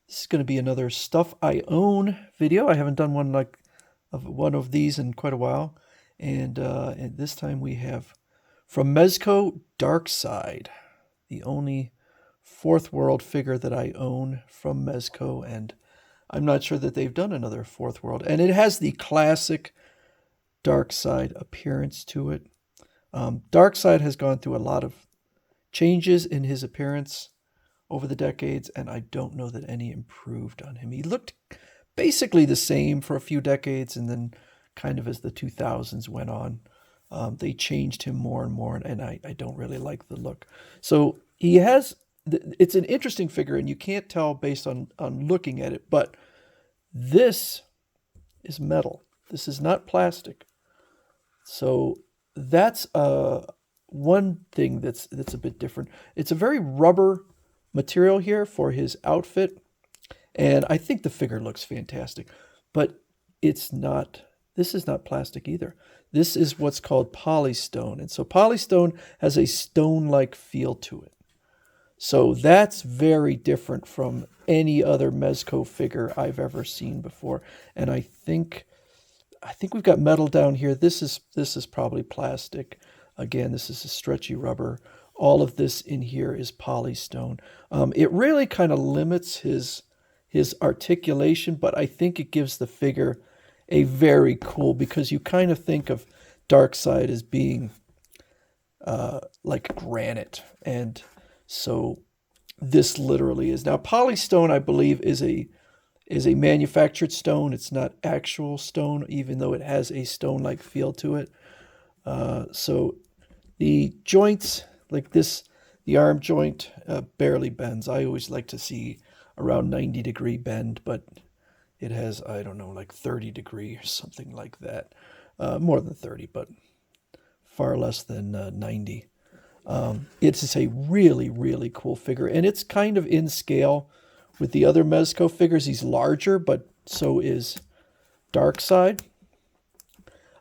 This is going to be another stuff I own video. I haven't done one of these in quite a while, and this time we have from Mezco Darkseid, the only Fourth World figure that I own from Mezco, and I'm not sure that they've done another Fourth World. And it has the classic Darkseid appearance to it. Darkseid has gone through a lot of changes in his appearance over the decades, and I don't know that any improved on him. He looked basically the same for a few decades, and then kind of as the 2000s went on, they changed him more and more, and I don't really like the look. So he has, it's an interesting figure, and you can't tell based on looking at it, but this is metal. This is not plastic. So that's one thing that's a bit different. It's a very rubber material here for his outfit, and I think the figure looks fantastic, but it's not, this is not plastic either. This is what's called polystone, and so polystone has a stone-like feel to it. So that's very different from any other Mezco figure I've ever seen before, and I think we've got metal down here. This is probably plastic. Again, this is a stretchy rubber. All of this in here is polystone. It really kind of limits his articulation, but I think it gives the figure a very cool, because you kind of think of Darkseid as being like granite, and so this literally is. Now, polystone, I believe, is a manufactured stone. It's not actual stone, even though it has a stone-like feel to it. So the joints, like this, the arm joint barely bends. I always like to see around 90-degree bend, but it has, I don't know, like 30-degree or something like that. More than 30, but far less than 90. It's just a really, really cool figure, and it's kind of in scale with the other Mezco figures. He's larger, but so is Darkseid.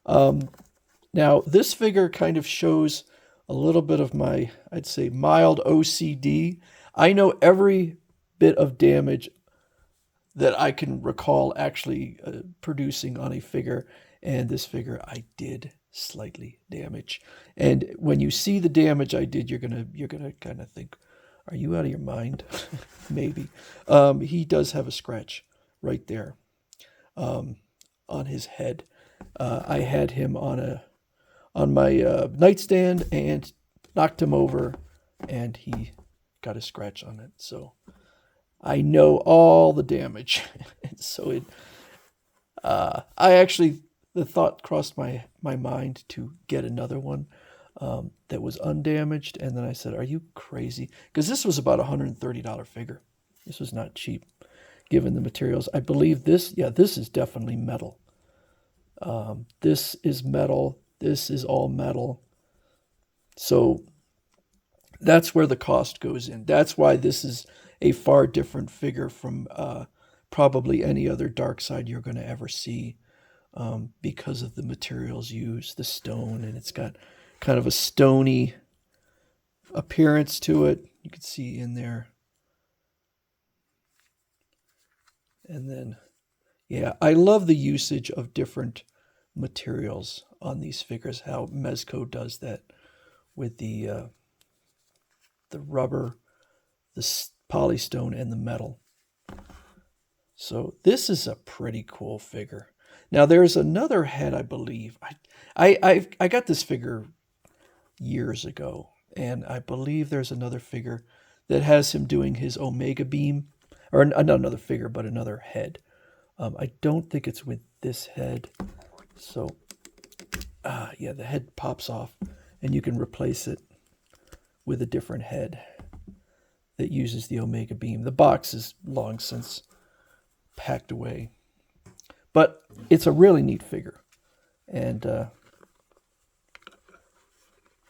Now, this figure kind of shows a little bit of my, I'd say, mild OCD. I know every bit of damage that I can recall actually producing on a figure, and this figure I did slightly damage. And when you see the damage I did, you're gonna kind of think, are you out of your mind? Maybe. He does have a scratch right there on his head. I had him on my nightstand and knocked him over, and he got a scratch on it. So I know all the damage. And so the thought crossed my mind to get another one that was undamaged, and then I said, are you crazy? Because this was about $130 figure. This was not cheap, given the materials. I believe this is definitely metal. This is metal. This is all metal. So that's where the cost goes in. That's why this is a far different figure from probably any other Darkseid you're going to ever see, because of the materials used, the stone, and it's got kind of a stony appearance to it. You can see in there. And then, yeah, I love the usage of different materials on these figures, how Mezco does that with the rubber, the polystone, and the metal. So this is a pretty cool figure. Now there's another head, I believe. I got this figure years ago, and I believe there's another figure that has him doing his Omega Beam, or not another figure, but another head. I don't think it's with this head. So, yeah, the head pops off, and you can replace it with a different head that uses the Omega Beam. The box is long since packed away, but it's a really neat figure, and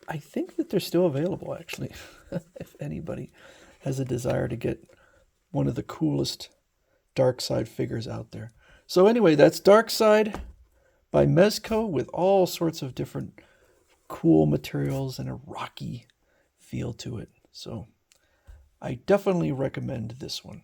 I think that they're still available, actually, if anybody has a desire to get one of the coolest Darkseid figures out there. So anyway, that's Darkseid by Mezco, with all sorts of different cool materials and a rocky feel to it. So I definitely recommend this one.